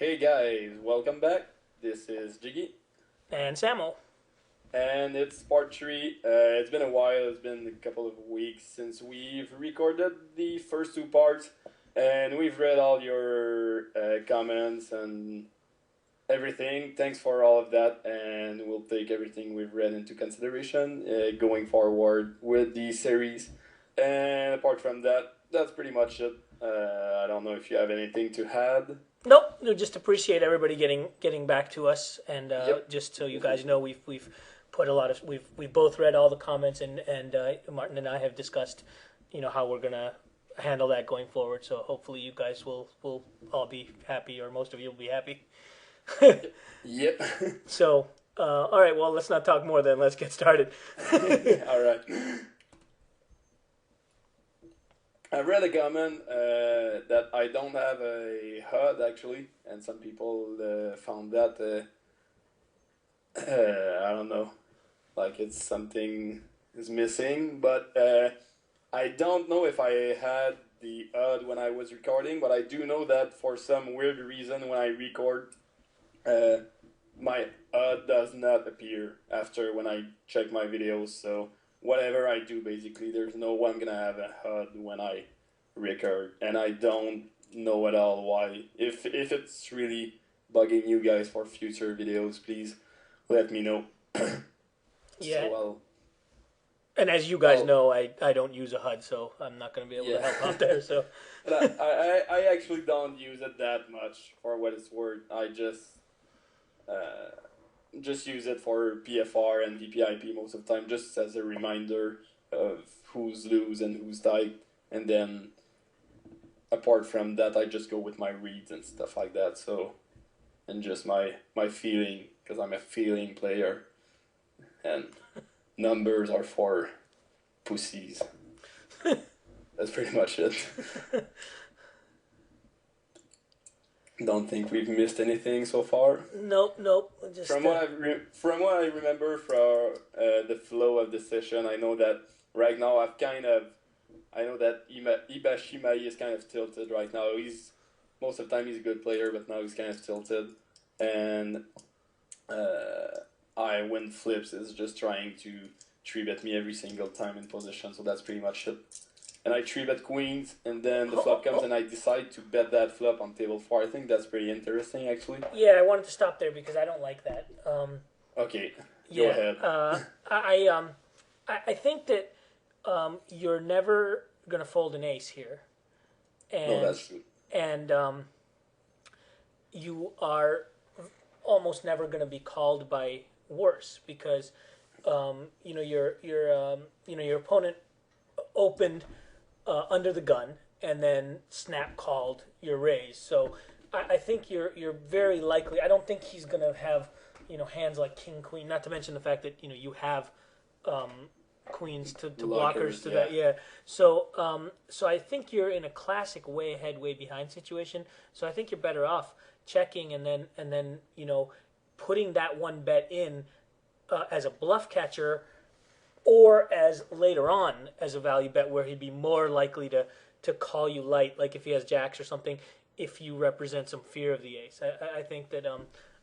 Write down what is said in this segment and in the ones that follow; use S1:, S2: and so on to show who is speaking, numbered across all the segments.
S1: Hey guys, welcome back. This is Jiggy,
S2: And Samuel.
S1: and it's part three. It's been a while, it's been a couple of weeks since we've recorded the first two parts, and we've read all your comments and everything. Thanks for all of that, and we'll take everything we've read into consideration going forward with the series. And apart from that, that's pretty much it. I don't know if you have anything to add.
S2: Nope, no, just appreciate everybody getting back to us, and
S1: Yep.
S2: just so you guys know, we've put a lot of we've both read all the comments, and Martin and I have discussed, how we're gonna handle that going forward. So hopefully you guys will all be happy, or most of you will be happy.
S1: Yep.
S2: So all right, well, let's not talk more then. Let's get started.
S1: All right. I read a comment that I don't have a HUD actually, and some people found that I don't know, like it's something is missing. But I don't know if I had the HUD when I was recording, but I do know that for some weird reason when I record, uh, my HUD does not appear after when I check my videos. So whatever I do, basically, there's no one gonna have a HUD when I record, and I don't know at all why. If it's really bugging you guys for future videos, please let me know.
S2: Yeah.
S1: So
S2: And as you guys
S1: I'll
S2: know, I don't use a HUD, so I'm not going to be able to
S1: yeah.
S2: help out there. So
S1: But I actually don't use it that much for what it's worth. I just use it for PFR and VPIP most of the time, just as a reminder of who's loose and who's tight, and then apart from that, I just go with my reads and stuff like that. So, and just my feeling, because I'm a feeling player, and numbers are for pussies. That's pretty much it. Don't think we've missed anything so far.
S2: nope. Just
S1: From what I remember from the flow of the session, I know that right now I know that Ibashimai is kind of tilted right now. Most of the time he's a good player, but now he's kind of tilted, and I win flips is just trying to 3-bet me every single time in position. So that's pretty much it. And I 3-bet queens, and then the flop comes, and I decide to bet that flop on table 4. I think that's pretty interesting, actually.
S2: Yeah, I wanted to stop there because I don't like that.
S1: Okay, go
S2: Yeah,
S1: ahead.
S2: I think that you're never gonna fold an ace here,
S1: No,
S2: and
S1: that's true.
S2: and you are almost never gonna be called by worse because your opponent opened under the gun and then snap called your raise. So I think you're very likely. I don't think he's gonna have hands like king queen. Not to mention the fact that you have queens to blockers to that. Yeah. So I think you're in a classic way ahead, way behind situation. So I think you're better off checking and then putting that one bet in as a bluff catcher, or as later on as a value bet where he'd be more likely to call you light, like if he has jacks or something, if you represent some fear of the ace. I think that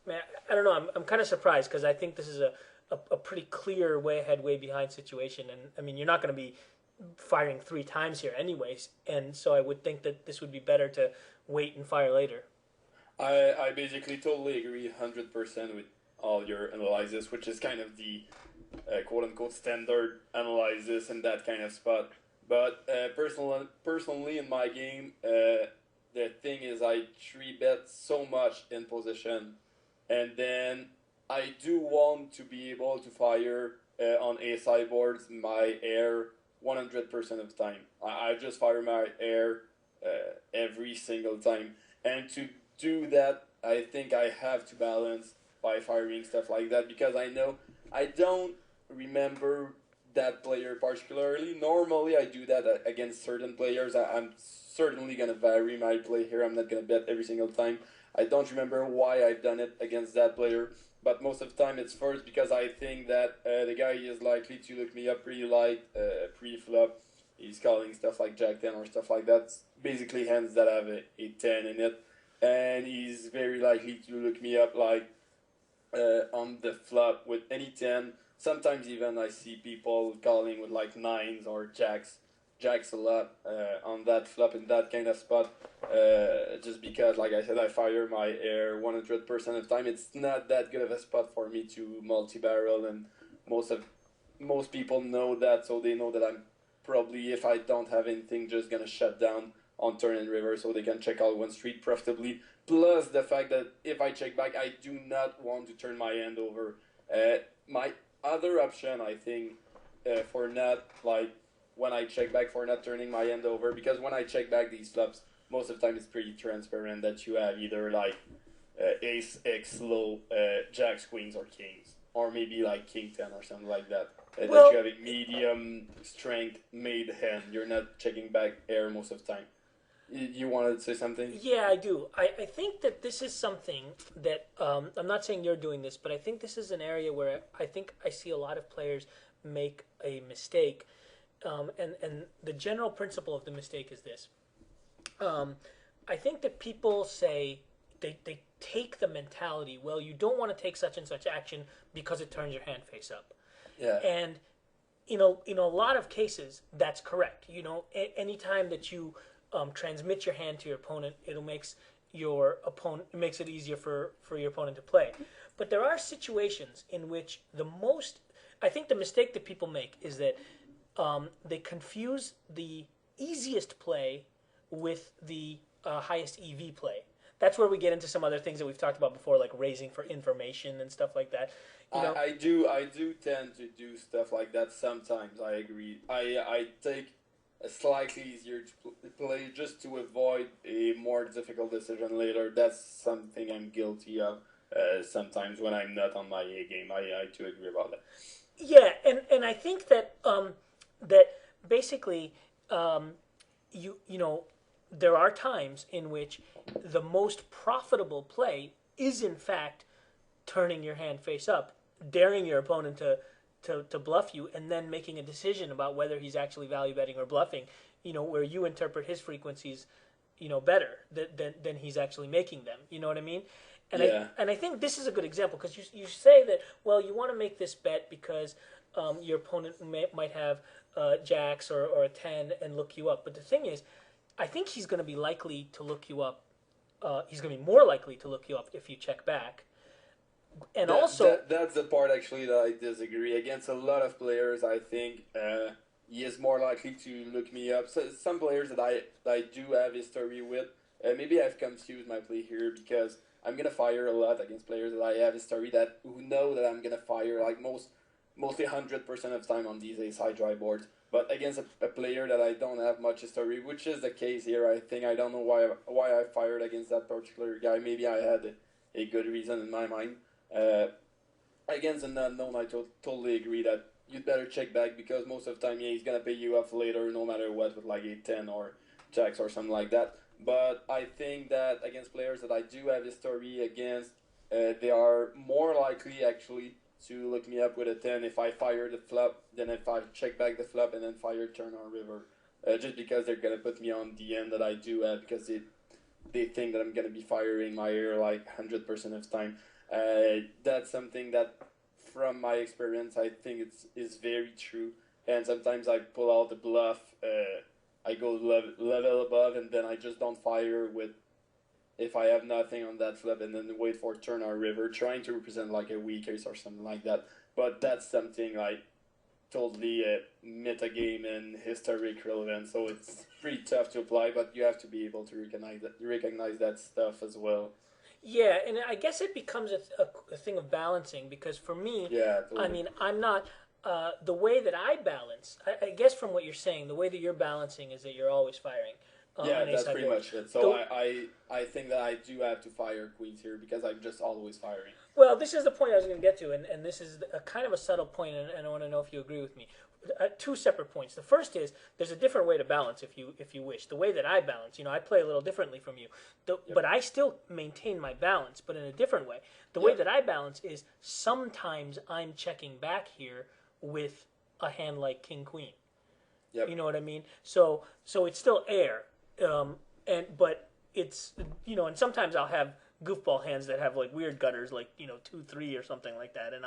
S2: man, I don't know. I'm kind of surprised because I think this is a pretty clear way ahead, way behind situation, and I mean you're not going to be firing 3 times here anyways, and so I would think that this would be better to wait and fire later.
S1: I basically totally agree 100% with all your analysis, which is kind of the quote-unquote standard analysis in that kind of spot. But personally in my game, the thing is I 3-bet so much in position, and then I do want to be able to fire on a sideboards my air 100% of the time. I just fire my air every single time, and to do that, I think I have to balance by firing stuff like that, because I know I don't remember that player particularly. Normally, I do that against certain players. I'm certainly going to vary my play here. I'm not going to bet every single time. I don't remember why I've done it against that player, but most of the time it's first because I think that the guy is likely to look me up pretty light pre-flop. He's calling stuff like Jack 10 or stuff like that. Basically hands that have a 10 in it. and he's very likely to look me up like on the flop with any 10. Sometimes even I see people calling with like nines or jacks a lot on that flop in that kind of spot. Just because, like I said, I fire my air 100% of the time. It's not that good of a spot for me to multi-barrel, and most people know that, so they know that I'm probably, if I don't have anything, just gonna shut down on turn and river, so they can check out one street profitably. Plus the fact that if I check back, I do not want to turn my hand over. My other option, I think, for not like when I check back for not turning my hand over, because when I check back these flops, most of the time it's pretty transparent that you have either like ace x low, jacks, queens, or kings, or maybe like king 10 or something like that.
S2: Well,
S1: that you have a medium strength made hand. You're not checking back air most of the time. You wanted to say something?
S2: yeah, I do. I think that this is something that I'm not saying you're doing this, but I think this is an area where I think I see a lot of players make a mistake. And the general principle of the mistake is this. I think that people say they take the mentality, well, you don't want to take such and such action because it turns your hand face up.
S1: Yeah.
S2: And in a lot of cases, that's correct. Anytime that you transmit your hand to your opponent, it makes it easier for your opponent to play. But there are situations in which I think the mistake that people make is that they confuse the easiest play with the highest EV play. That's where we get into some other things that we've talked about before, like raising for information and stuff like that.
S1: I do tend to do stuff like that sometimes. I agree. I take a slightly easier to play just to avoid a more difficult decision later. That's something I'm guilty of sometimes when I'm not on my A game. I do agree about that.
S2: Yeah, and I think that that basically there are times in which the most profitable play is in fact turning your hand face up, daring your opponent to bluff you, and then making a decision about whether he's actually value betting or bluffing, where you interpret his frequencies, better than he's actually making them. You know what I mean? And
S1: Yeah.
S2: I think this is a good example, because you say that, well, you want to make this bet because your opponent might have jacks or a 10 and look you up. But the thing is, I think he's going to be likely to look you up. He's going to be more likely to look you up if you check back. And
S1: that's the part actually that I disagree. Against a lot of players, I think he is more likely to look me up. So some players that I do have history with, maybe I've confused my play here, because I'm gonna fire a lot against players that I have history who know that I'm gonna fire like mostly 100% of the time on these ace high dry boards. But against a player that I don't have much history, which is the case here, I think I don't know why I fired against that particular guy. Maybe I had a good reason in my mind. Against an unknown, I totally agree that you'd better check back, because most of the time, he's gonna pay you off later, no matter what, with like a 10 or jacks or something like that. But I think that against players that I do have history against, they are more likely actually to look me up with a 10 if I fire the flop than if I check back the flop and then fire turn or river. Just because they're gonna put me on the end that I do have, because they think that I'm gonna be firing my air like 100% of the time. That's something that, from my experience, I think is very true. And sometimes I pull out the bluff. I go level above, and then I just don't fire if I have nothing on that flip, and then wait for turn or river, trying to represent like a weak ace or something like that. But that's something like totally metagame and historic relevant, so it's pretty tough to apply, but you have to be able to recognize that stuff as well.
S2: Yeah, and I guess it becomes a thing of balancing, because for me,
S1: Yeah, totally.
S2: I mean, I'm not the way that I balance. I guess from what you're saying, the way that you're balancing is that you're always firing.
S1: Yeah, that's pretty much it. So I think that I do have to fire queens here, because I'm just always firing.
S2: Well, this is the point I was going to get to, and this is a kind of a subtle point, and I want to know if you agree with me. Two separate points. The first is there's a different way to balance if you wish. The way that I balance, I play a little differently from you, but I still maintain my balance, but in a different way. The way that I balance is sometimes I'm checking back here with a hand like king queen.
S1: Yep.
S2: You know what I mean? So it's still air, but it's and sometimes I'll have goofball hands that have like weird gutters, like 2-3 or something like that, and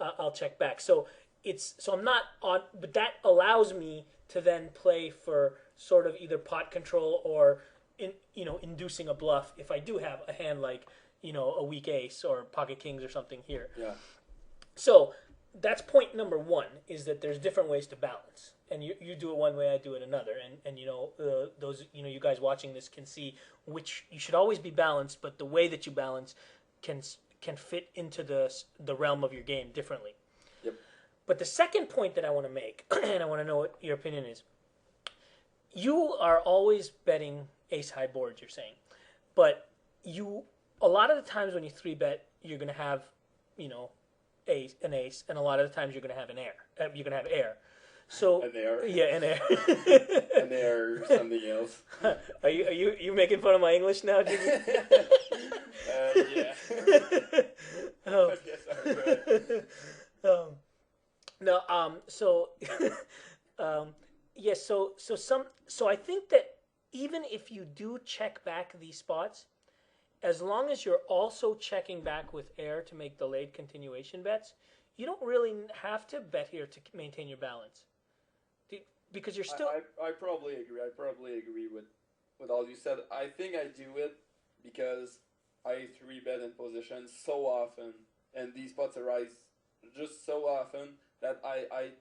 S2: I'll check back. So I'm not on, but that allows me to then play for sort of either pot control or inducing a bluff if I do have a hand like a weak ace or pocket kings or something here.
S1: Yeah.
S2: So that's point number one, is that there's different ways to balance, and you do it one way, I do it another, and those you guys watching this can see which you should always be balanced, but the way that you balance can fit into the realm of your game differently.
S1: Yep.
S2: But the second point that I want to make, and I want to know what your opinion is, you are always betting ace high boards, you're saying, but a lot of the times when you 3-bet, you're going to have an ace, and a lot of the times you're going to have an air. You're going to have air. So
S1: an air.
S2: Yeah, an air.
S1: An air or something else.
S2: Are you making fun of my English now, Jiggy?
S1: Yeah.
S2: Oh.
S1: I guess I'm good.
S2: No. Yes. So I think that even if you do check back these spots, as long as you're also checking back with air to make delayed continuation bets, you don't really have to bet here to maintain your balance. Because you're still...
S1: I probably agree. I probably agree with all you said. I think I do it because I 3-bet in position so often, and these spots arise just so often that I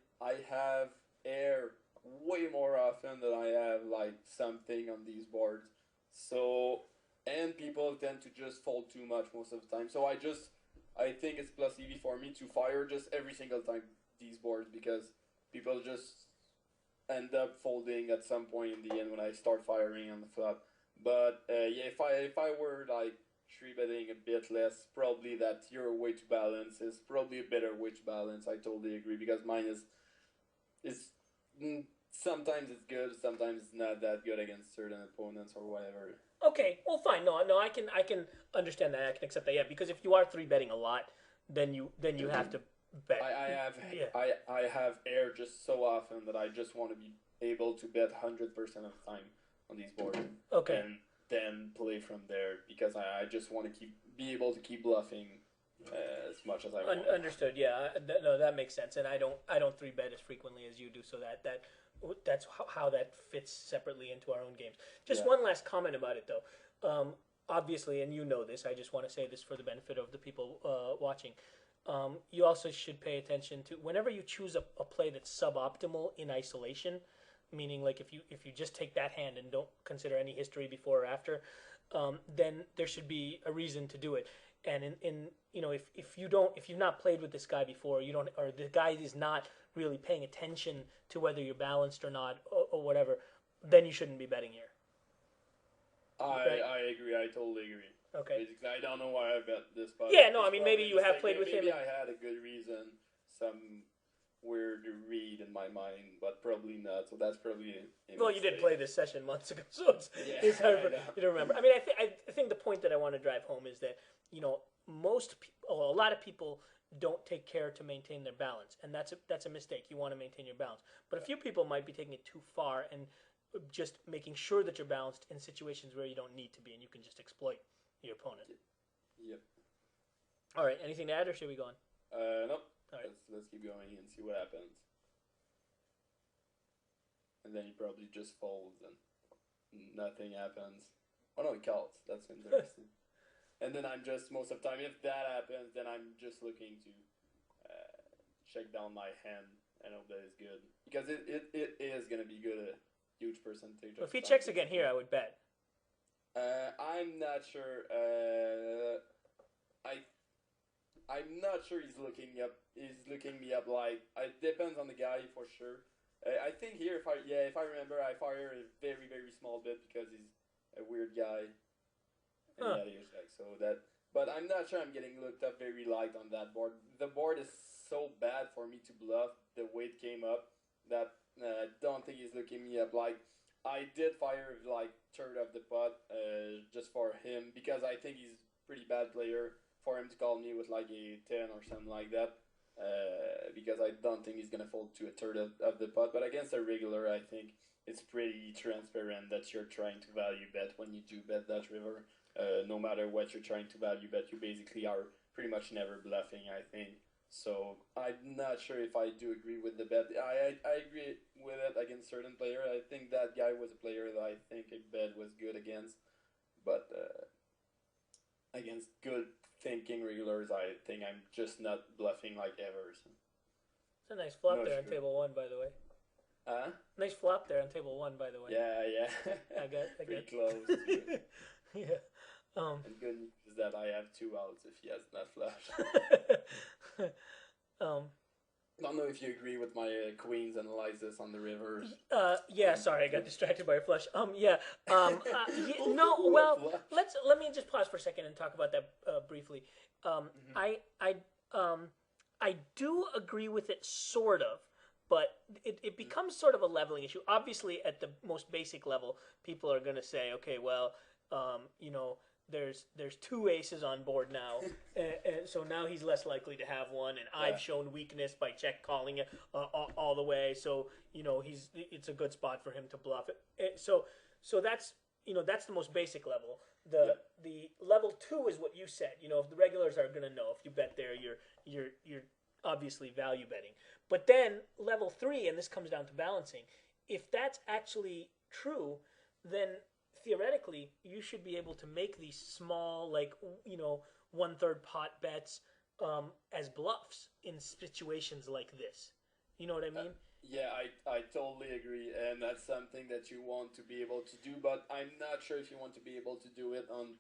S1: have air way more often than I have like something on these boards. So... And people tend to just fold too much most of the time. So I think it's plus EV for me to fire just every single time these boards, because people just end up folding at some point in the end when I start firing on the flop. But yeah, if I were like 3-betting a bit less, probably that your way to balance is probably a better way to balance. I totally agree, because mine is sometimes it's good, sometimes it's not that good against certain opponents or whatever.
S2: Okay, well, fine. No, I can understand that. I can accept that. Yeah, because if you are 3-betting a lot, then you have to bet.
S1: I have air just so often that I just want to be able to bet 100% of the time on these boards.
S2: Okay.
S1: And then play from there, because I just want to be able to keep bluffing as much as I want.
S2: Understood. Yeah. No, that makes sense. And I don't 3-bet as frequently as you do, so that's how that fits separately into our own games. Just one last comment about it, though. Obviously, and you know this, I just want to say this for the benefit of the people watching. You also should pay attention to whenever you choose a play that's suboptimal in isolation, meaning like if you just take that hand and don't consider any history before or after, then there should be a reason to do it. And if you've not played with this guy before, or the guy is not really paying attention to whether you're balanced or not, or whatever, then you shouldn't be betting here.
S1: I agree. I totally agree.
S2: Okay.
S1: Basically, I don't know why I bet this, but
S2: yeah, no, I mean maybe you have played with him.
S1: Maybe I had a good reason, some weird read in my mind, but probably not. So that's probably
S2: well, you did play this session months ago, so it's hard for you to remember. I mean, I think the point that I want to drive home is that most people, a lot of people don't take care to maintain their balance, and that's a mistake. You want to maintain your balance, but a few people might be taking it too far and just making sure that you're balanced in situations where you don't need to be, and you can just exploit your opponent.
S1: Yep.
S2: All right. Anything to add, or should we go on?
S1: Nope.
S2: All right.
S1: Let's keep going and see what happens. And then he probably just folds and nothing happens. Oh no, he calls. That's interesting. And then I'm just, most of the time, if that happens, then I'm just looking to check down my hand and hope that it's good. Because it is going to be good, a huge percentage.
S2: Well, if he checks again here, I would bet.
S1: I'm not sure. I'm not sure he's looking me up. Like, it depends on the guy for sure. I think here, if I remember, I fire a very, very small bit because he's a weird guy. And but I'm not sure I'm getting looked up very light on that board. The board is so bad for me to bluff the way it came up that I don't think he's looking me up. Like, I did fire like third of the pot just for him, because I think he's a pretty bad player for him to call me with like a 10 or something like that. because I don't think he's gonna fold to a third of the pot. But against a regular, I think it's pretty transparent that you're trying to value bet when you do bet that river. No matter what you're trying to value bet, you basically are pretty much never bluffing, I think. So I'm not sure if I do agree with the bet. I agree with it against certain player. I think that guy was a player that I think a bet was good against, but against good thinking regulars, I think I'm just not bluffing like ever. So.
S2: It's a nice flop
S1: No,
S2: there on
S1: sure.
S2: table one, by the way.
S1: Huh?
S2: Nice flop there on table one, by the way.
S1: Yeah.
S2: I got
S1: Pretty close. Too.
S2: Yeah.
S1: And good news is that I have 2 outs if he has not flushed. I don't know if you agree with my Queen's analysis on the river.
S2: Yeah. Sorry, I got distracted by a flush. Yeah. No. Well, let me just pause for a second and talk about that briefly. I do agree with it, sort of, but it becomes sort of a leveling issue. Obviously, at the most basic level, people are going to say, okay, well, there's 2 aces on board now, and so now he's less likely to have one. And I've shown weakness by check calling it all the way, so it's a good spot for him to bluff it. So that's that's the most basic level. The level 2 is what you said. If the regulars are going to know, if you bet there, you're obviously value betting. But then level 3, and this comes down to balancing. If that's actually true, then theoretically, you should be able to make these small, 1/3 pot bets as bluffs in situations like this. You know what I mean?
S1: Yeah, I totally agree, and that's something that you want to be able to do, but I'm not sure if you want to be able to do it on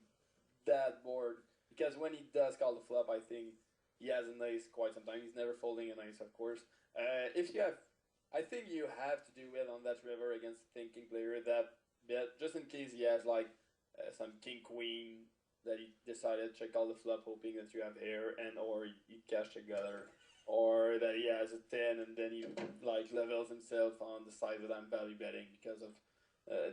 S1: that board, because when he does call the flop, I think he has an ace quite sometimes. He's never folding an ace, of course. I think you have to do it on that river against a thinking player that bet, just in case he has some king queen that he decided to check all the flop, hoping that you have air, and or he cash the gutter, or that he has a 10 and then he levels himself on the side that I'm value betting because of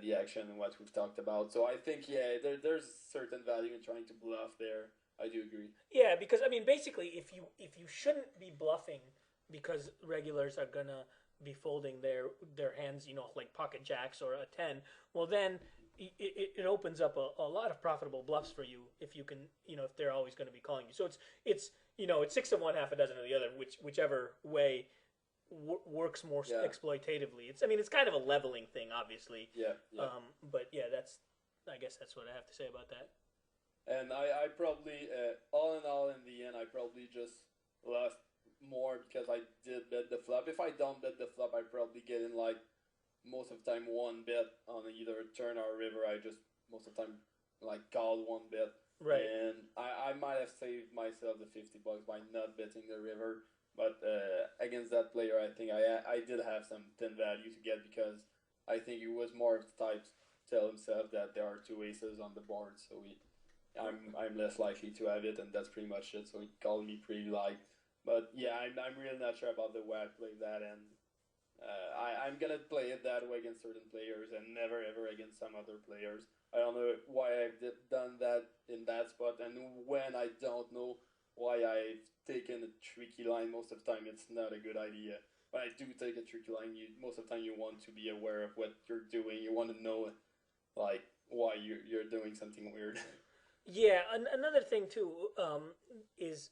S1: the action and what we've talked about. So I think there's certain value in trying to bluff there. I do agree.
S2: Yeah, because I mean, basically, if you shouldn't be bluffing because regulars are gonna be folding their hands, like pocket jacks or a 10, well then it opens up a lot of profitable bluffs for you if you can, if they're always going to be calling you. So it's 6 of one, half a dozen of the other, whichever way works more exploitatively. It's kind of a leveling thing, obviously.
S1: Yeah.
S2: But yeah, I guess that's what I have to say about that.
S1: And I probably, all in all, in the end, I probably just lost more because I did bet the flop. If I don't bet the flop, I probably get in most of the time 1 bet on either turn or river. I just most of the time called 1 bet.
S2: Right.
S1: And I might have saved myself the $50 by not betting the river. But against that player, I think I did have some 10 value to get because I think he was more of the type to tell himself that there are 2 aces on the board. So I'm less likely to have it, and that's pretty much it. So he called me pretty light. But yeah, I'm really not sure about the way I play that, and I'm gonna play it that way against certain players and never ever against some other players. I don't know why I've done that in that spot, and when I don't know why I've taken a tricky line. Most of the time, it's not a good idea. When I do take a tricky line, most of the time you want to be aware of what you're doing. You want to know why you're doing something weird.
S2: Yeah, another thing too is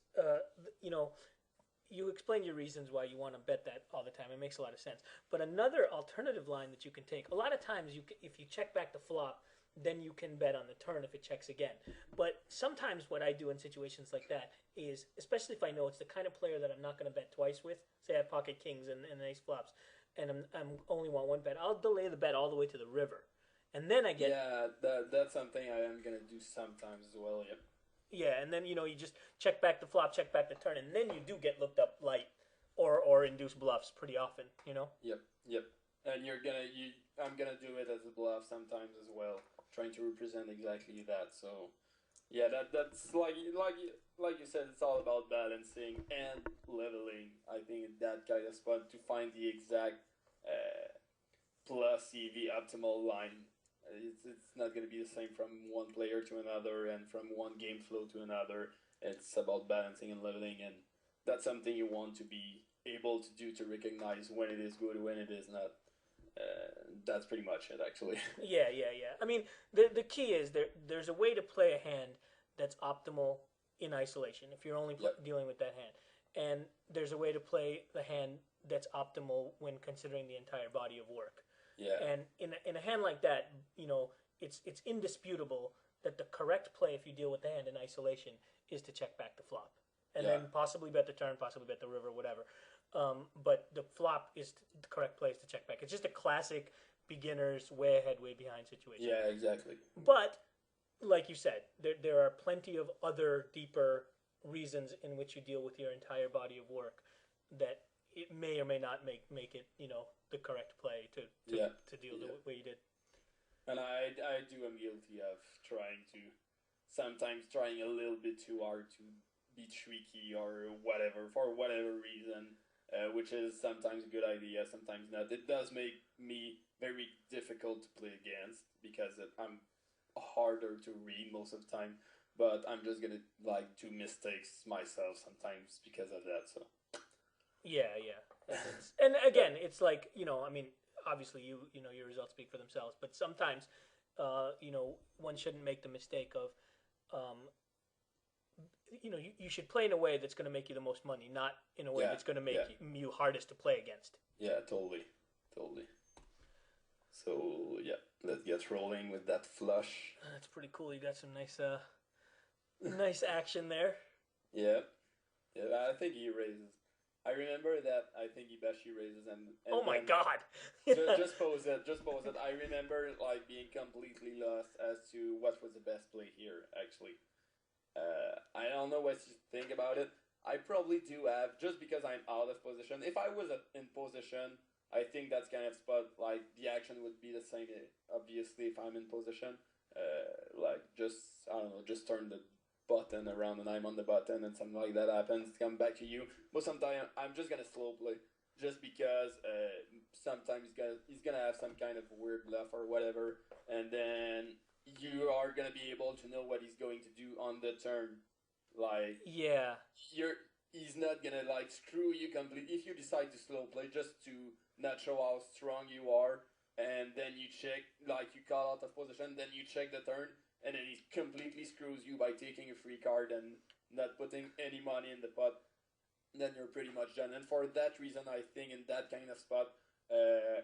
S2: you explain your reasons why you want to bet that all the time. It makes a lot of sense. But another alternative line that you can take, a lot of times if you check back the flop, then you can bet on the turn if it checks again. But sometimes what I do in situations like that is, especially if I know it's the kind of player that I'm not going to bet twice with, say I have pocket kings and ace flops, and I'm only want 1 bet, I'll delay the bet all the way to the river. And then I get...
S1: Yeah, that's something I am going to do sometimes as well, yep.
S2: Yeah, and then, you just check back the flop, check back the turn, and then you do get looked up light or induce bluffs pretty often,
S1: Yep. And I'm going to do it as a bluff sometimes as well, trying to represent exactly that. So, yeah, that's like you said, it's all about balancing and leveling. I think that kind of spot to find the exact plus EV optimal line. It's not going to be the same from one player to another and from one game flow to another. It's about balancing and leveling, and that's something you want to be able to do to recognize when it is good, when it is not. That's pretty much it, actually.
S2: Yeah. I mean, the key is there's a way to play a hand that's optimal in isolation if you're only dealing with that hand, and there's a way to play the hand that's optimal when considering the entire body of work.
S1: Yeah.
S2: And in a hand like that, it's indisputable that the correct play if you deal with the hand in isolation is to check back the flop, and then possibly bet the turn, possibly bet the river, whatever. But the flop is the correct place to check back. It's just a classic beginner's way ahead, way behind situation.
S1: Yeah, exactly.
S2: But like you said, there are plenty of other deeper reasons in which you deal with your entire body of work that it may or may not make it the correct play to deal the way you did.
S1: And I am guilty of sometimes trying a little bit too hard to be tricky or whatever for whatever reason. Which is sometimes a good idea, sometimes not. It does make me very difficult to play against because I'm harder to read most of the time. But I'm just gonna do mistakes myself sometimes because of that. So
S2: yeah. And again, it's like I mean, obviously your results speak for themselves, but sometimes one shouldn't make the mistake of you should play in a way that's going to make you the most money, not in a way that's going to make you hardest to play against.
S1: Yeah, totally. So, yeah, let's get rolling with that flush.
S2: That's pretty cool. You got some nice action there.
S1: Yeah, I think he raises. I remember that I think Ibashi raises and
S2: oh my god!
S1: just pose it. I remember being completely lost as to what was the best play here, actually. I don't know what you think about it. I probably do have, just because I'm out of position. If I was in position, I think that's kind of spot, the action would be the same, obviously, if I'm in position. Just turn the button around and I'm on the button and something like that happens, come back to you. But sometimes I'm just gonna slow play, just because sometimes he's gonna have some kind of weird bluff or whatever, and then you are gonna be able to know what he's going to do on the turn. He's not gonna screw you completely if you decide to slow play just to not show how strong you are, and then you check, you call out of position, then you check the turn, and then he completely screws you by taking a free card and not putting any money in the pot. Then you're pretty much done. And for that reason, I think in that kind of spot,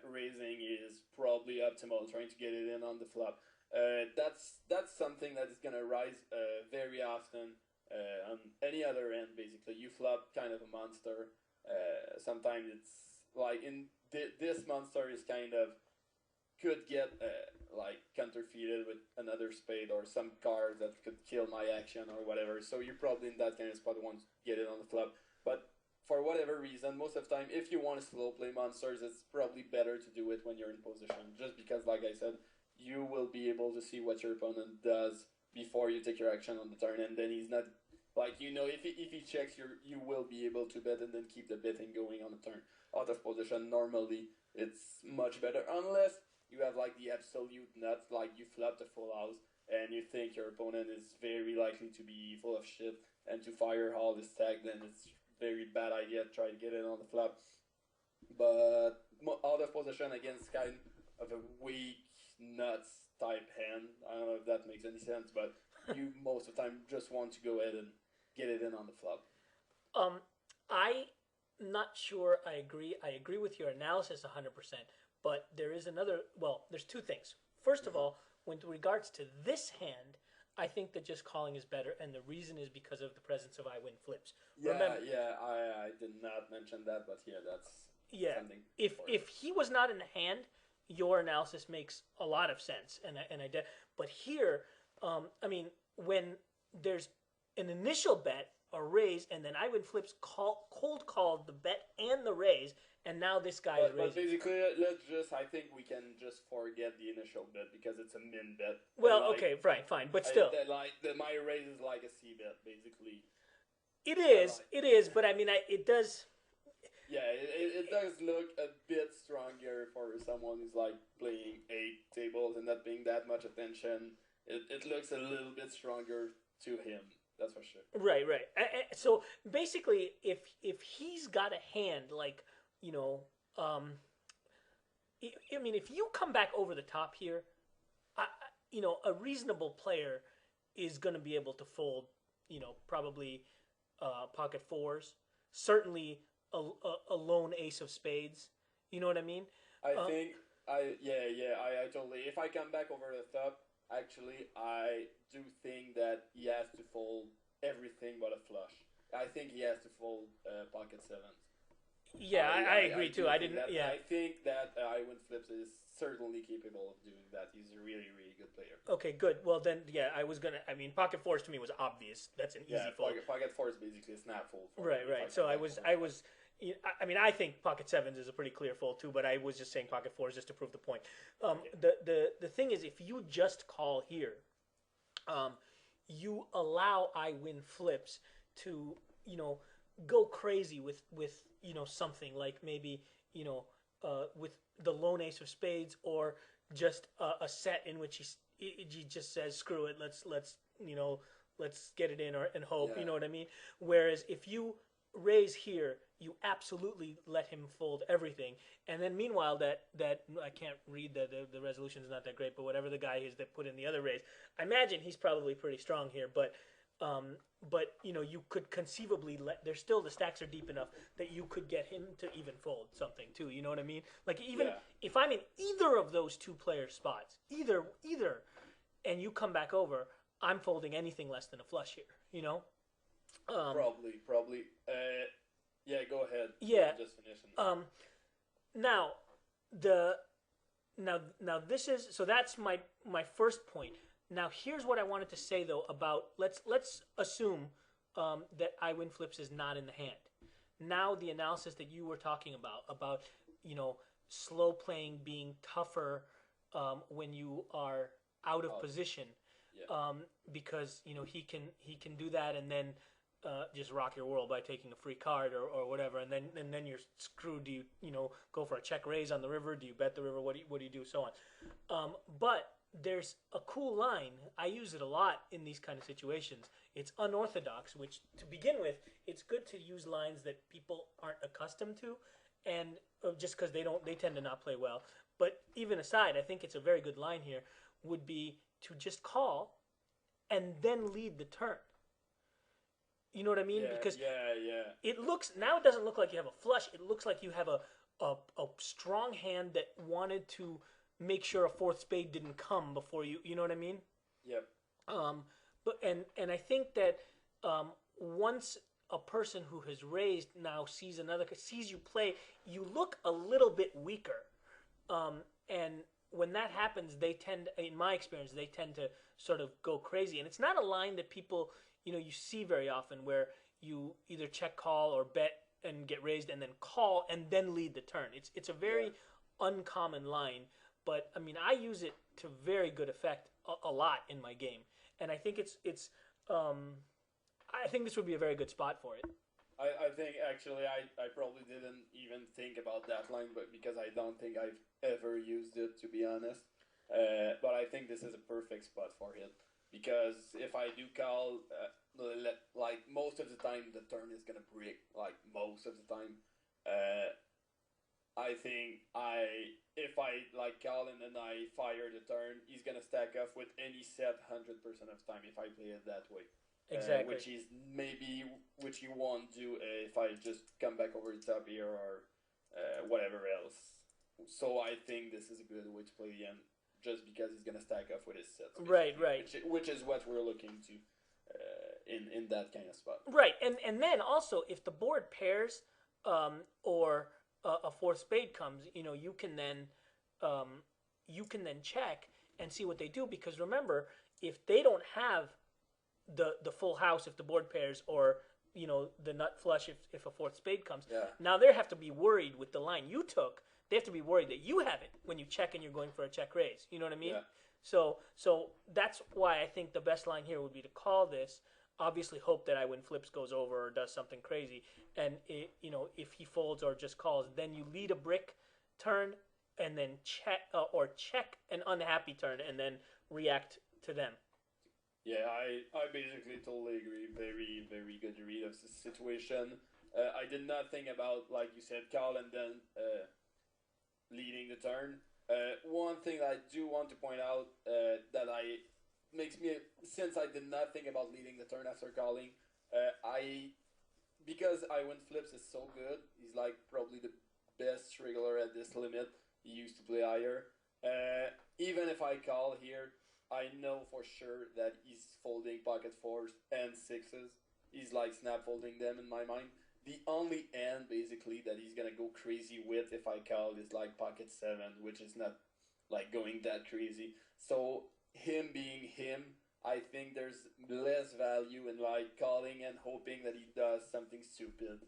S1: raising is probably optimal, trying to get it in on the flop. That's something that is gonna rise very often on any other end. Basically, you flop kind of a monster. Sometimes it's this monster is kind of could get counterfeited with another spade or some card that could kill my action or whatever. So you're probably in that kind of spot want to get it on the flop. But for whatever reason, most of the time, if you want to slow play monsters, it's probably better to do it when you're in position. Just because, like I said, you will be able to see what your opponent does before you take your action on the turn, and then he's not if he checks, you will be able to bet and then keep the betting going on the turn. Out of position, normally it's much better unless you have the absolute nuts, you flop the full house and you think your opponent is very likely to be full of shit and to fire all the stack. Then it's very bad idea to try to get it on the flop. But out of position against kind of a weak nuts type hand, I don't know if that makes any sense, but you most of the time just want to go ahead and get it in on the flop.
S2: I'm not sure I agree. I agree with your analysis 100%, but there is there's two things. First of all, with regards to this hand, I think that just calling is better, and the reason is because of the presence of I win flips.
S1: I did not mention that, but that's something.
S2: If he was not in the hand, your analysis makes a lot of sense, and I did. But here, when there's an initial bet, a raise, and then I win flips, cold called the bet and the raise, and now this guy is raising.
S1: But basically, I think we can just forget the initial bet because it's a min bet.
S2: Well, okay, right, fine, but still.
S1: My raise is like a C bet, basically.
S2: It is, but it does.
S1: Yeah, it does look a bit stronger for someone who's playing 8 tables and not paying that much attention. It looks a little bit stronger to him. That's for sure.
S2: Right, right. So basically, if he's got a hand like, you know, I mean, if you come back over the top here, a reasonable player is going to be able to fold, probably pocket fours, certainly a lone ace of spades. You know what I mean?
S1: I think I totally. If I come back over the top, actually, I do think that he has to fold everything but a flush. I think he has to fold pocket sevens.
S2: Yeah, I agree too. I didn't.
S1: That,
S2: Yeah.
S1: I think that I win flips is certainly capable of doing that. He's a really, really good player.
S2: Okay, good. Well, then, yeah, I was gonna. I mean, pocket fours to me was obvious. That's an easy fold.
S1: Pocket four is basically a snap fold.
S2: Right, right. So I was. I mean, I think pocket sevens is a pretty clear fold too, but I was just saying pocket fours just to prove the point. The thing is, if you just call here, you allow I win flips to go crazy with something like maybe with the lone ace of spades, or just a set in which he just says screw it, let's get it in and hope.
S1: Yeah.
S2: You know what I mean? Whereas if you raise here, you absolutely let him fold everything, and then meanwhile that I can't read the resolution is not that great, but whatever the guy is that put in the other raise, I imagine he's probably pretty strong here, but you could conceivably there's still, the stacks are deep enough that you could get him to even fold something too. You know what I mean? Like, even if I'm in either of those two player spots, either, and you come back over, I'm folding anything less than a flush here.
S1: Probably. Yeah, go ahead.
S2: Yeah.
S1: Just finishing.
S2: Now this is, so that's my first point. Now here's what I wanted to say though about, let's assume that I win flips is not in the hand. Now the analysis that you were talking about slow playing being tougher when you are out of position, because he can do that and then just rock your world by taking a free card or whatever, and then you're screwed. Do you go for a check raise on the river? Do you bet the river? What do you do? So on. But there's a cool line. I use it a lot in these kind of situations. It's unorthodox, which, to begin with, it's good to use lines that people aren't accustomed to, and just because they tend to not play well. But even aside, I think it's a very good line here, would be to just call and then lead the turn. You know what I mean? Because it doesn't look like you have a flush. It looks like you have a strong hand that wanted to make sure a fourth spade didn't come before you. You know what I mean?
S1: Yep.
S2: And I think that once a person who has raised now sees you play, you look a little bit weaker. And when that happens, in my experience, they tend to sort of go crazy. And it's not a line that people, you see very often, where you either check call or bet and get raised and then call and then lead the turn. It's a very uncommon line, but I mean, I use it to very good effect a lot in my game, and I think I think this would be a very good spot for it.
S1: I think actually I probably didn't even think about that line, but because I don't think I've ever used it, to be honest. But I think this is a perfect spot for it, because if I do call, like most of the time the turn is gonna break. Like most of the time, I think if I call and then I fire the turn, he's gonna stack off with any set 100% of the time if I play it that way.
S2: Exactly.
S1: Which you won't do if I just come back over the top here or whatever else. So I think this is a good way to play the end, just because he's gonna stack off with his sets.
S2: Right.
S1: Which is what we're looking to in that kind of spot.
S2: Right, and then also if the board pairs or a fourth spade comes, you can then check and see what they do, because remember, if they don't have the full house, if the board pairs, or the nut flush if a fourth spade comes, now they have to be worried with the line you took. They have to be worried that you have it when you check and you're going for a check raise. You know what I mean?
S1: Yeah.
S2: So that's why I think the best line here would be to call this. Obviously, hope that I win flips goes over or does something crazy, and if he folds or just calls, then you lead a brick turn and then check an unhappy turn and then react to them.
S1: Yeah, I basically totally agree. Very, very good read of the situation. I did not think about, like you said, Carl, and then leading the turn. One thing that I do want to point out that I makes me, since I did not think about leading the turn after calling, I because I win flips is so good. He's like probably the best triggler at this limit. He used to play higher. Even if I call here, I know for sure that he's folding pocket fours and sixes. He's like snap folding them in my mind. The only end basically that he's gonna go crazy with if I call is like pocket seven, which is not like going that crazy. So him being him, I think there's less value in like calling and hoping that he does something stupid.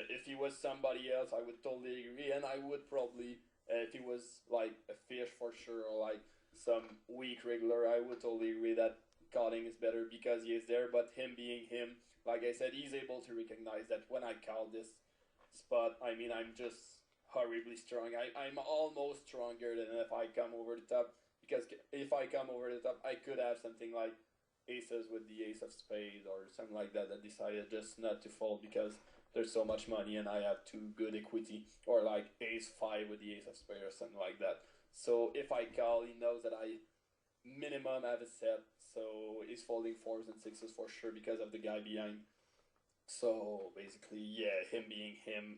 S1: If he was somebody else, I would totally agree, and I would probably, if he was like a fish for sure, or like some weak regular, I would totally agree that calling is better because he is there. But him being him, like I said, he's able to recognize that when I call this spot, I mean, I'm just horribly strong. I'm almost stronger than if I come over the top. Because if I come over the top, I could have something like aces with the ace of spades or something like that that decided just not to fold because there's so much money and I have too good equity. Or like ace five with the ace of spades or something like that. So if I call, he knows that I minimum have a set. So he's folding fours and sixes for sure because of the guy behind. So basically, yeah, him being him,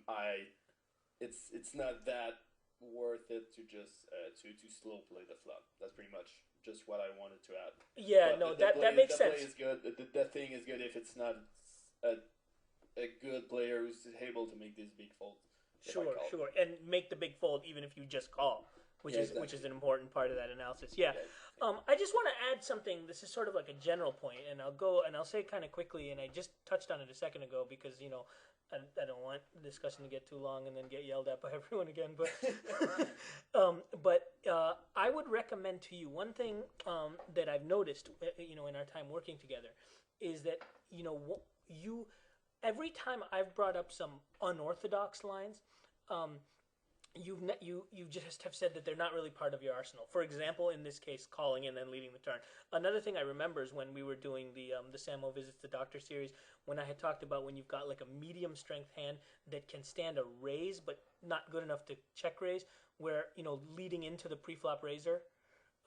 S1: it's not that worth it to just to slow play the flop. That's pretty much just what I wanted to add.
S2: Yeah,
S1: But
S2: no, that
S1: play
S2: makes
S1: the play
S2: sense.
S1: is good. The thing is good if it's not a a good player who's able to make these big folds. If I
S2: Sure,
S1: call.
S2: sure, and make the big fold even if you just call, which
S1: Yeah,
S2: which is
S1: exactly.
S2: an important part of that analysis. Yeah,
S1: Yeah.
S2: I just want to add something. This is sort of like a general point, and I'll go and I'll say it kind of quickly. And I just touched on it a second ago because I don't want the discussion to get too long and then get yelled at by everyone again. But I would recommend to you one thing that I've noticed, in our time working together, is that you every time I've brought up some unorthodox lines, um, you just have said that they're not really part of your arsenal. For example, in this case, calling and then leading the turn. Another thing I remember is when we were doing the Samo visits the doctor series, when I had talked about when you've got like a medium strength hand that can stand a raise but not good enough to check raise, where leading into the pre-flop raiser.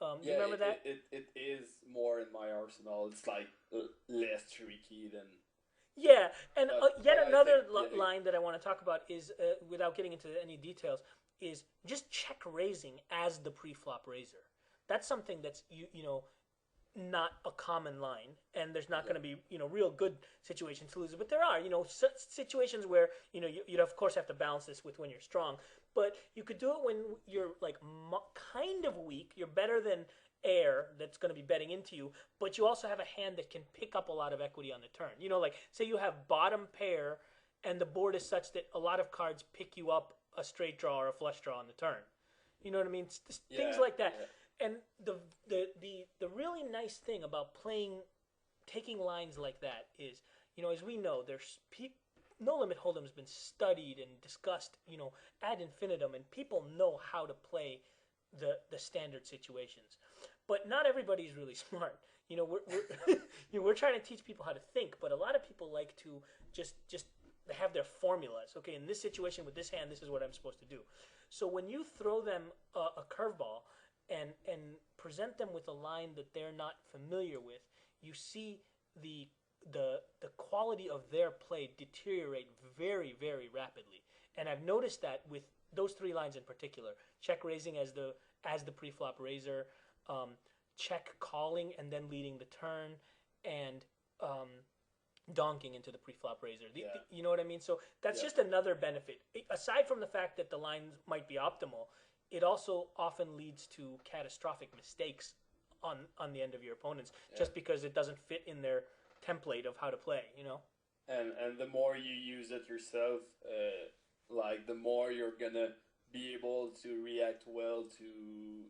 S2: You
S1: Yeah,
S2: remember that?
S1: it is more in my arsenal. It's like less tricky than.
S2: Yeah, and yet
S1: But I think
S2: another
S1: yeah
S2: line that I want to talk about is, without getting into any details, is just check raising as the pre-flop raiser. That's something that's not a common line, and there's not
S1: yeah
S2: going to be real good situations to lose it. But there are situations where you'd of course have to balance this with when you're strong, but you could do it when you're like kind of weak. You're better than air that's going to be betting into you, but you also have a hand that can pick up a lot of equity on the turn. Like say you have bottom pair, and the board is such that a lot of cards pick you up a straight draw or a flush draw on the turn. You know what I mean? Things
S1: yeah
S2: like that.
S1: yeah
S2: And the really nice thing about taking lines like that is, as we know, no limit hold'em has been studied and discussed, ad infinitum, and people know how to play the standard situations. But not everybody's really smart. We're we're trying to teach people how to think, but a lot of people like to just have their formulas. Okay, in this situation with this hand, this is what I'm supposed to do. So when you throw them a curveball and present them with a line that they're not familiar with, you see the quality of their play deteriorate very, very rapidly. And I've noticed that with those three lines in particular: check raising as the pre-flop raiser, um, check calling and then leading the turn, and donking into the pre-flop raiser.
S1: yeah
S2: You know what I mean? So that's
S1: yeah.
S2: just another benefit. Aside from the fact that the lines might be optimal, it also often leads to catastrophic mistakes on the end of your opponents,
S1: Yeah.
S2: just because it doesn't fit in their template of how to play.
S1: And the more you use it yourself, like the more you're gonna be able to react well to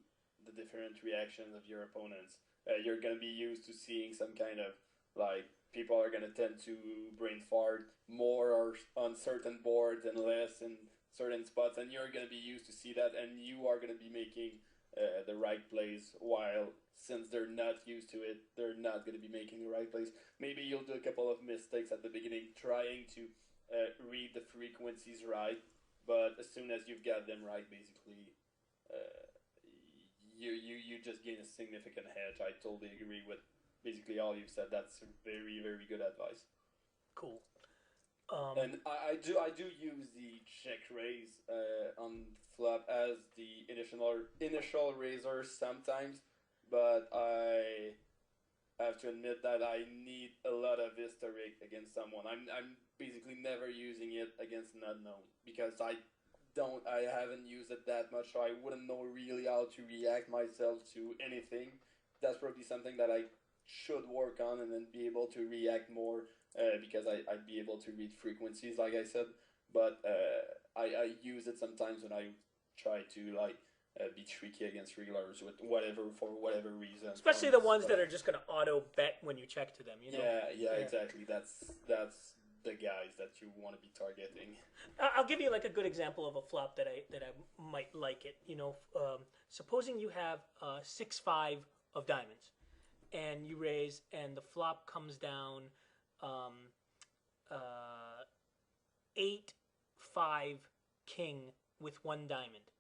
S1: the different reactions of your opponents. You're gonna be used to seeing some kind of like people are gonna tend to brain fart more or on certain boards and less in certain spots, and you're gonna be used to see that, and you are gonna be making the right plays while since they're not used to it, they're not going to be making the right plays. Maybe you'll do a couple of mistakes at the beginning trying to read the frequencies right, but as soon as you've got them right, basically, you just gain a significant edge. I totally agree with basically all you've said. That's very, very good advice.
S2: Cool.
S1: And I do use the check raise on flop as the initial raiser sometimes, but I have to admit that I need a lot of history against someone. I'm basically never using it against an unknown because I haven't used it that much, so I wouldn't know really how to react myself to anything. That's probably something that I should work on and then be able to react more because I'd be able to read frequencies, like I said. But I use it sometimes when I try to be tricky against regulars with for whatever reason.
S2: Especially the ones that are just going to auto bet when you check to them. You know?
S1: Yeah, exactly. That's the guys that you want to be targeting.
S2: I'll give you like a good example of a flop that I might like it. You know, supposing you have 6-5 of diamonds, and you raise, and the flop comes down 8-5 king with 1 diamond.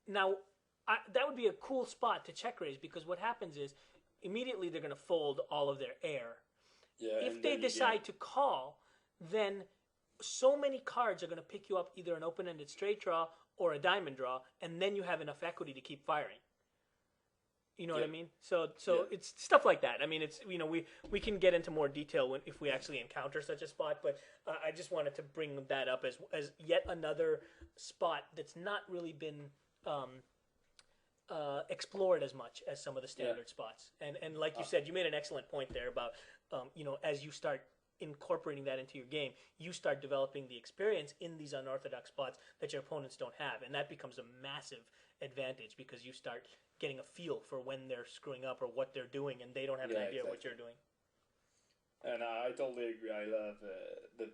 S2: Now, that would be a cool spot to check raise because what happens is immediately they're going to fold all of their air.
S1: Yeah,
S2: if they decide to call, then so many cards are going to pick you up either an open-ended straight draw or a diamond draw, and then you have enough equity to keep firing. You know what I mean? So it's stuff like that. I mean, it's we can get into more detail if we actually encounter such a spot, but I just wanted to bring that up as yet another spot that's not really been explored as much as some of the standard spots. And like you said, you made an excellent point there about as you start incorporating that into your game, you start developing the experience in these unorthodox spots that your opponents don't have, and that becomes a massive advantage because you start getting a feel for when they're screwing up or what they're doing, and they don't have an idea of what you're doing.
S1: And I totally agree. I love the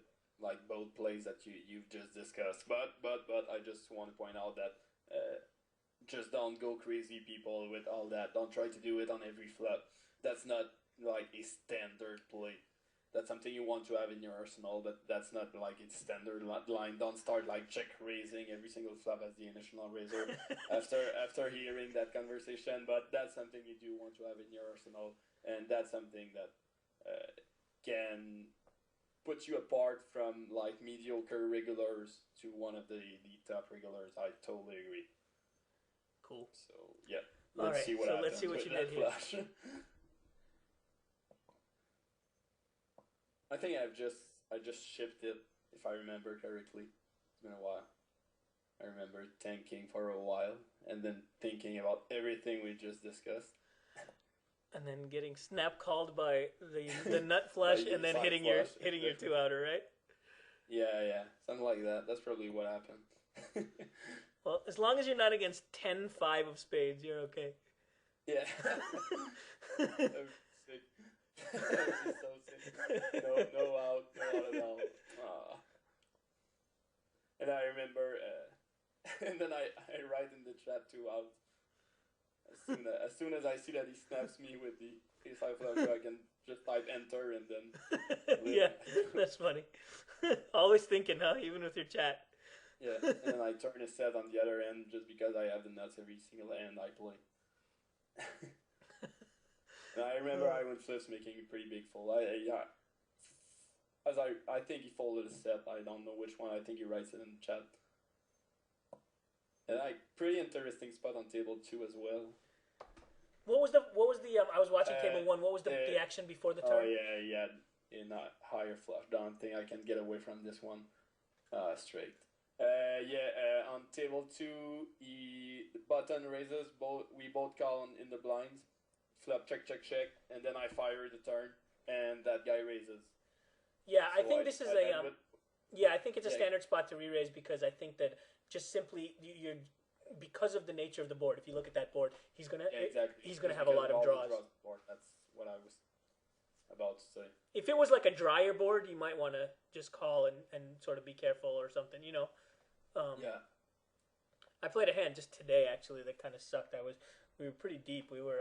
S1: both plays that you've just discussed. But I just want to point out that just don't go crazy, people, with all that. Don't try to do it on every flop. That's not like a standard play. That's something you want to have in your arsenal, but that's not like its standard line. Don't start check raising every single flop as the initial raiser after hearing that conversation. But that's something you do want to have in your arsenal, and that's something that can put you apart from mediocre regulars to one of the top regulars. I totally agree.
S2: Cool.
S1: So yeah, let's see what happens.
S2: Let's see what you did here.
S1: I think I just shipped it, if I remember correctly. It's been a while. I remember tanking for a while and then thinking about everything we just discussed.
S2: And then getting snap called by the nut flush and then hitting your 2-outer, right?
S1: Yeah, something like that. That's probably what happened.
S2: Well, as long as you're not against 10-5 of spades, you're okay.
S1: Yeah. That would be sick. That would be so sick. No out at all. And I remember, and then I write in the chat 2 out. As soon as I see that he snaps me with the ace-high flush, I can just type enter and then.
S2: Yeah, that's funny. Always thinking, huh? Even with your chat.
S1: Yeah, and then I turn a set on the other end just because I have the nuts every single hand I play. And I remember I went flips making a pretty big fold. I think he folded a set. I don't know which one. I think he writes it in the chat. And pretty interesting spot on table 2 as well.
S2: What was the I was watching table 1. What was the action before the turn?
S1: Oh yeah. In a higher flush. Don't think I can get away from this one. Straight. On table 2, the button raises. We both call in the blinds. Flop, check, and then I fire the turn, and that guy raises.
S2: Yeah, I think this is I think it's a standard spot to re-raise because I think that just simply you're because of the nature of the board. If you look at that board, he's gonna have a lot of draws.
S1: That's what I was about to say.
S2: If it was like a drier board, you might want to just call and sort of be careful or something, Yeah. I played a hand just today actually that kind of sucked. I was we were pretty deep. We were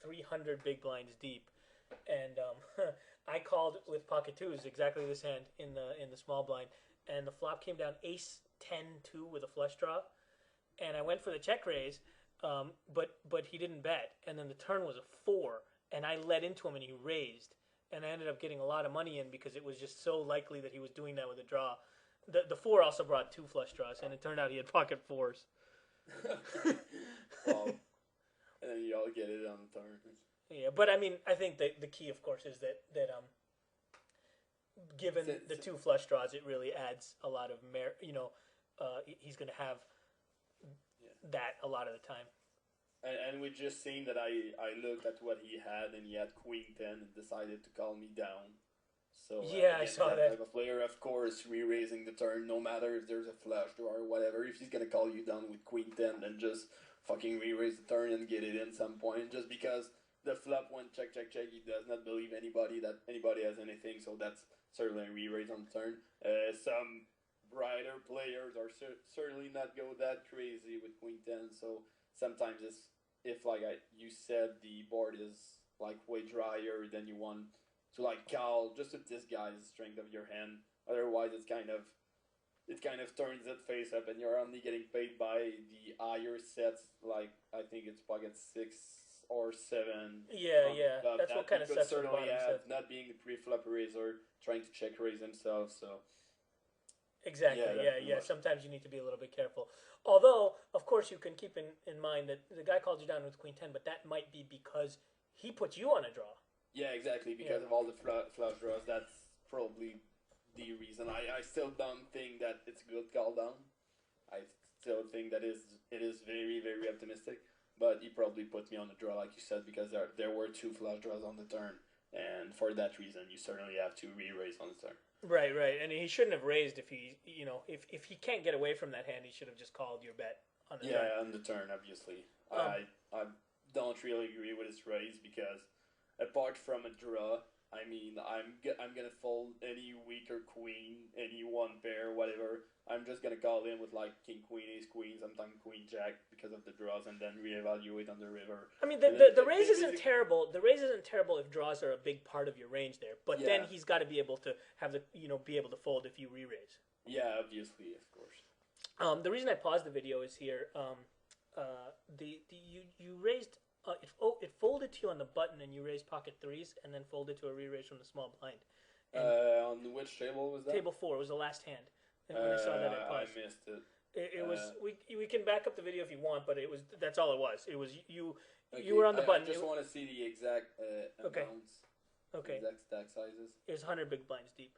S2: 300 big blinds deep, and I called with pocket twos, exactly this hand in the small blind, and the flop came down ace 10-2 with a flush draw, and I went for the check raise, but he didn't bet, and then the turn was a 4, and I led into him and he raised, and I ended up getting a lot of money in because it was just so likely that he was doing that with a draw. The 4 also brought 2 flush draws, and it turned out he had pocket 4s.
S1: Wow. And then you all get it on the turn.
S2: Yeah, but I mean, I think the key, of course, is that given the 2 flush draws, it really adds a lot of merit. He's going to have that a lot of the time.
S1: And we just seen that I looked at what he had, and he had queen 10 and decided to call me down. So
S2: yeah, I saw that.
S1: Type of player, of course, re-raising the turn, no matter if there's a flush draw or whatever. If he's gonna call you down with queen 10, then just fucking re-raise the turn and get it in some point. Just because the flop went check, check, check, he does not believe that anybody has anything. So that's certainly a re-raise on the turn. Some brighter players are certainly not go that crazy with queen 10. So sometimes if like you said, the board is like way drier, then you want to like call just to disguise the strength of your hand. Otherwise, it kind of turns it face up, and you're only getting paid by the higher sets. Like I think it's pocket 6 or 7.
S2: Yeah. That's what kind of sets the bottom set.
S1: Not being the pre-flop raiser, trying to check raise himself. So
S2: exactly. Yeah. Sometimes you need to be a little bit careful. Although, of course, you can keep in mind that the guy called you down with queen 10, but that might be because he put you on a draw.
S1: Yeah, exactly. Because of all the flush draws, that's probably the reason. I still don't think that it's a good call down. I still think that it is very, very optimistic. But he probably put me on the draw, like you said, because there were 2 flush draws on the turn. And for that reason, you certainly have to re-raise on the turn.
S2: Right. And he shouldn't have raised if he can't get away from that hand, he should have just called your bet on the turn.
S1: Yeah, on the turn, obviously. I don't really agree with his raise because apart from a draw, I mean, I'm gonna fold any weaker queen, any one pair, whatever. I'm just gonna call in with like king, queen, ace, queen, sometimes queen, jack because of the draws, and then reevaluate on the river.
S2: I mean, the raise isn't terrible. The raise isn't terrible if draws are a big part of your range there. But then he's got to be able to have be able to fold if you re-raise.
S1: Yeah, obviously, of course.
S2: The reason I paused the video is here. You raised. It folded to you on the button, and you raised pocket 3s, and then folded to a re-raise from the small blind.
S1: On which table was that?
S2: Table 4 was the last hand. And when I saw that, I paused.
S1: I missed it.
S2: It was we can back up the video if you want, but that's all it was. It was you.
S1: Okay,
S2: you were on the button.
S1: I just want to see the exact amounts.
S2: Okay.
S1: Exact stack sizes.
S2: It was 100 big blinds deep.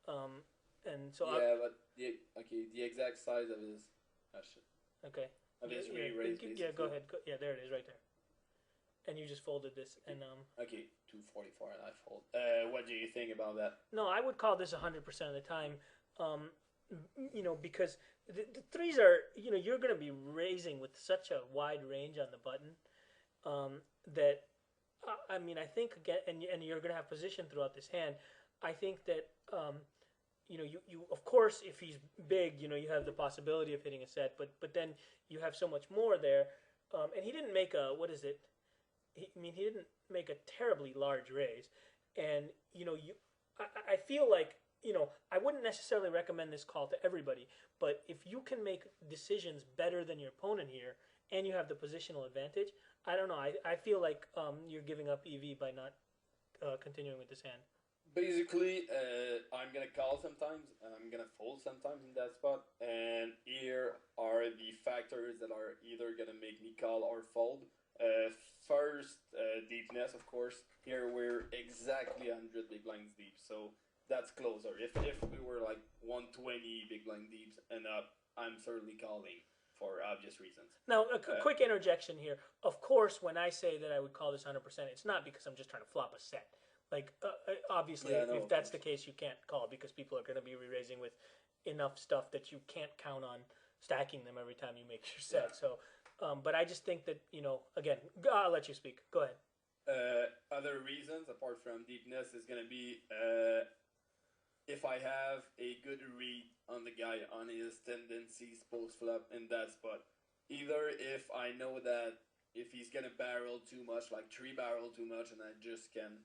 S2: And so
S1: but the exact size of his. Oh shit.
S2: Okay.
S1: Of his re-raise.
S2: Yeah, go ahead. Yeah, there it is, right there. And you just folded this, and
S1: Okay, 244, and I fold. What do you think about that?
S2: No, I would call this 100% of the time. Because the 3s are, you're going to be raising with such a wide range on the button that, I mean, I think again, and you're going to have position throughout this hand. I think that, you of course, if he's big, you have the possibility of hitting a set, but then you have so much more there. And he didn't make he didn't make a terribly large raise, and I feel like I wouldn't necessarily recommend this call to everybody, but if you can make decisions better than your opponent here, and you have the positional advantage, I don't know. I feel like you're giving up EV by not continuing with this hand.
S1: Basically, I'm gonna call sometimes, and I'm gonna fold sometimes in that spot, and here are the factors that are either gonna make me call or fold. First, deepness, of course. Here we're exactly 100 big blinds deep, so that's closer. If we were like 120 big blind deeps and up, I'm certainly calling for obvious reasons.
S2: Now, a quick interjection here. Of course, when I say that I would call this 100%, it's not because I'm just trying to flop a set. Like, obviously, if that's the case, you can't call because people are going to be re-raising with enough stuff that you can't count on stacking them every time you make your set. Yeah. So. But I just think that, again, I'll let you speak. Go ahead.
S1: Other reasons, apart from deepness, is going to be if I have a good read on the guy, on his tendencies post-flop in that spot. Either if I know that if he's gonna barrel too much, like 3-barrel too much, and I just can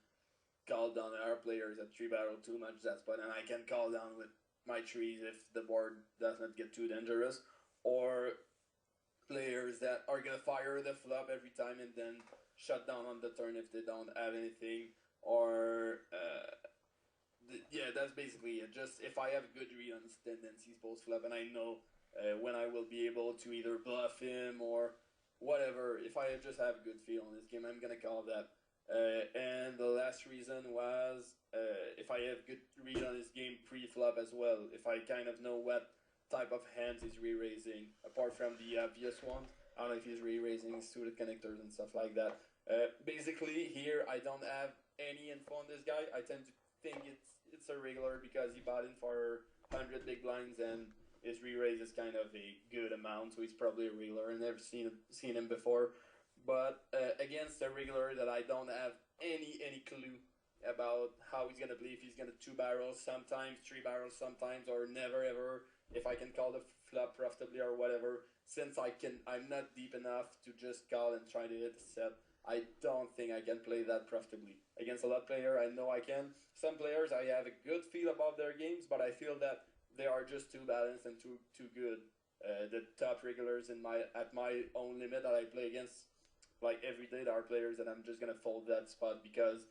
S1: call down our players at 3-barrel too much that spot, and I can call down with my trees if the board does not get too dangerous, or players that are gonna fire the flop every time and then shut down on the turn if they don't have anything, or yeah, that's basically it. Just if I have a good read on his tendencies post flop, and I know when I will be able to either bluff him or whatever, if I just have a good feel on this game, I'm gonna call that. And the last reason was if I have good read on his game pre-flop as well, if I kind of know what type of hands he's re-raising, apart from the obvious ones. I don't know if he's re-raising suited connectors and stuff like that. Basically, here I don't have any info on this guy. I tend to think it's a regular because he bought in for 100 big blinds and his re-raise is kind of a good amount, so he's probably a regular. I've never seen him before. But against a regular that I don't have any clue about how he's gonna play, if he's gonna 2-barrel sometimes, 3-barrel sometimes, or never ever, if I can call the flop profitably or whatever, since I'm not deep enough to just call and try to hit the set, I don't think I can play that profitably. Against a lot of player, I know I can. Some players, I have a good feel about their games, but I feel that they are just too balanced and too good. The top regulars at my own limit that I play against, like every day, there are players that I'm just gonna fold that spot because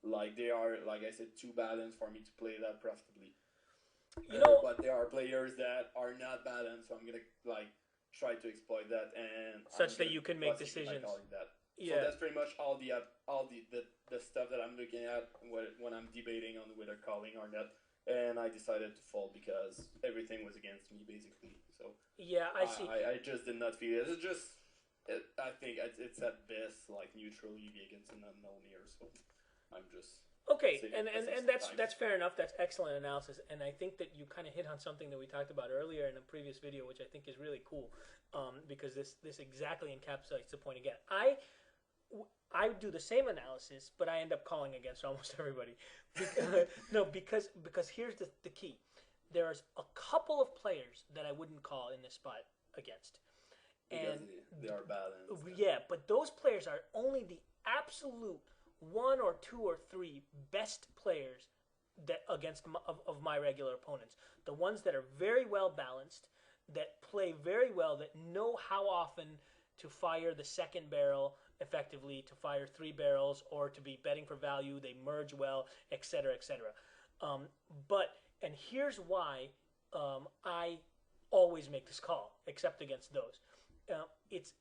S1: like they are, like I said, too balanced for me to play that profitably. But there are players that are not balanced, so I'm gonna like try to exploit that and
S2: such that you can make decisions.
S1: That. Yeah. So that's pretty much all the stuff that I'm looking at when I'm debating on whether calling or not. And I decided to fold because everything was against me basically. So
S2: yeah, I see.
S1: I just did not feel it. It's just. I think it's at best like neutral UV against an unknown here, so I'm just
S2: okay, and that's fair enough. That's excellent analysis, and I think that you kind of hit on something that we talked about earlier in a previous video, which I think is really cool, because this exactly encapsulates the point again. I do the same analysis, but I end up calling against almost everybody. Because here's the key: there's a couple of players that I wouldn't call in this spot against.
S1: Because they are balanced.
S2: Yeah, but those players are only the absolute 1 or 2 or 3 best players that against of my regular opponents. The ones that are very well balanced, that play very well, that know how often to fire the second barrel effectively, to fire 3 barrels, or to be betting for value. They merge well, etc., etc. And here's why I always make this call, except against those. It's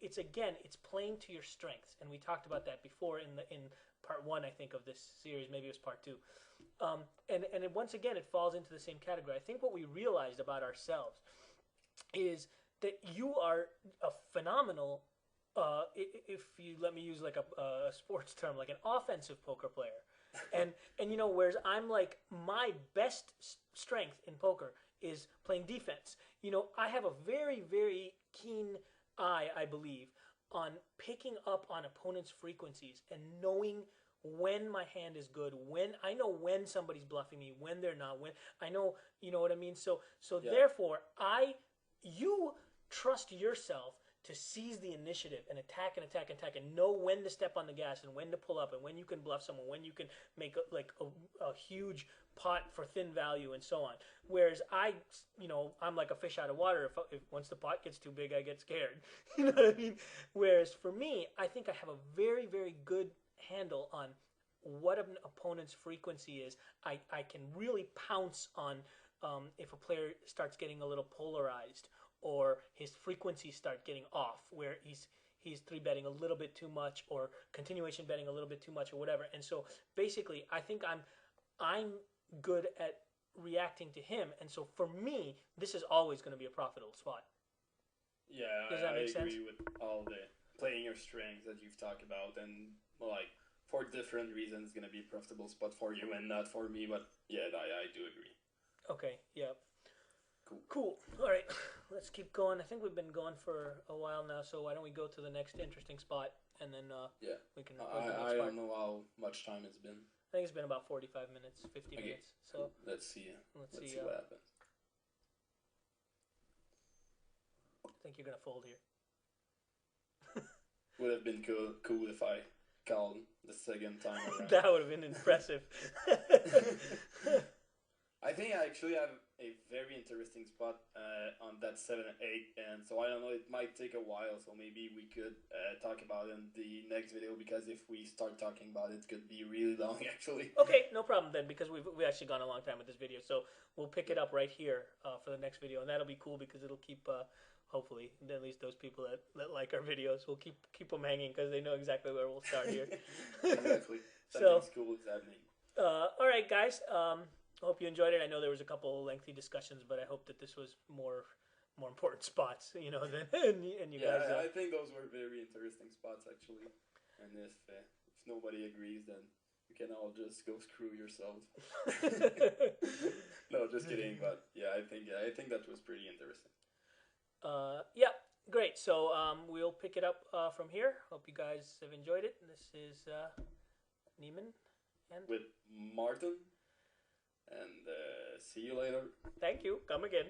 S2: playing to your strengths, and we talked about that before in part 1, I think, of this series. Maybe it was part 2. And once again, it falls into the same category. I think what we realized about ourselves is that you are a phenomenal, if you let me use like a sports term, like an offensive poker player. And whereas I'm like, my best strength in poker is playing defense. I have a very, very keen eye, I believe, on picking up on opponents' frequencies and knowing when my hand is good, when I know when somebody's bluffing me, when they're not, when I know, you know what I mean? So yeah. Therefore, you trust yourself to seize the initiative and attack and know when to step on the gas and when to pull up and when you can bluff someone, when you can make a huge pot for thin value and so on. Whereas I'm like a fish out of water. If once the pot gets too big, I get scared. You know what I mean? Whereas for me, I think I have a very, very good handle on what an opponent's frequency is. I can really pounce on if a player starts getting a little polarized, or his frequencies start getting off, where he's 3-betting a little bit too much, or continuation betting a little bit too much, or whatever. And so basically, I think I'm good at reacting to him, and so for me, this is always going to be a profitable spot.
S1: Yeah, Does that make sense? I agree with all the playing your strengths that you've talked about, and like for different reasons, going to be a profitable spot for you and not for me. But yeah, I do agree.
S2: Okay. Yeah. Cool. All right, let's keep going. I think we've been going for a while now, so why don't we go to the next interesting spot, and then we can.
S1: I don't know how much time it's been.
S2: I think it's been about 45 minutes, 50 minutes. So
S1: let's see. Let's see what happens.
S2: I think you're gonna fold here.
S1: would have been cool if I called the second time around.
S2: That would have been impressive.
S1: I think I actually have a very interesting spot on that 7 and 8, and so I don't know, it might take a while, so maybe we could talk about it in the next video, because if we start talking about it, it could be really long, actually.
S2: Okay, no problem then, because we've actually gone a long time with this video, so we'll pick it up right here for the next video, and that'll be cool because it'll keep, hopefully, at least those people that like our videos, will keep them hanging because they know exactly where we'll start here.
S1: Exactly. Something cool is happening.
S2: All right, guys. I hope you enjoyed it. I know there was a couple lengthy discussions, but I hope that this was more important spots, than and you guys.
S1: Yeah, I think those were very interesting spots actually. And if nobody agrees, then you can all just go screw yourselves. No, just kidding. But yeah, I think that was pretty interesting.
S2: Yeah, great. So we'll pick it up from here. Hope you guys have enjoyed it. This is Neiman and
S1: with Martin. And see you later.
S2: Thank you. Come again.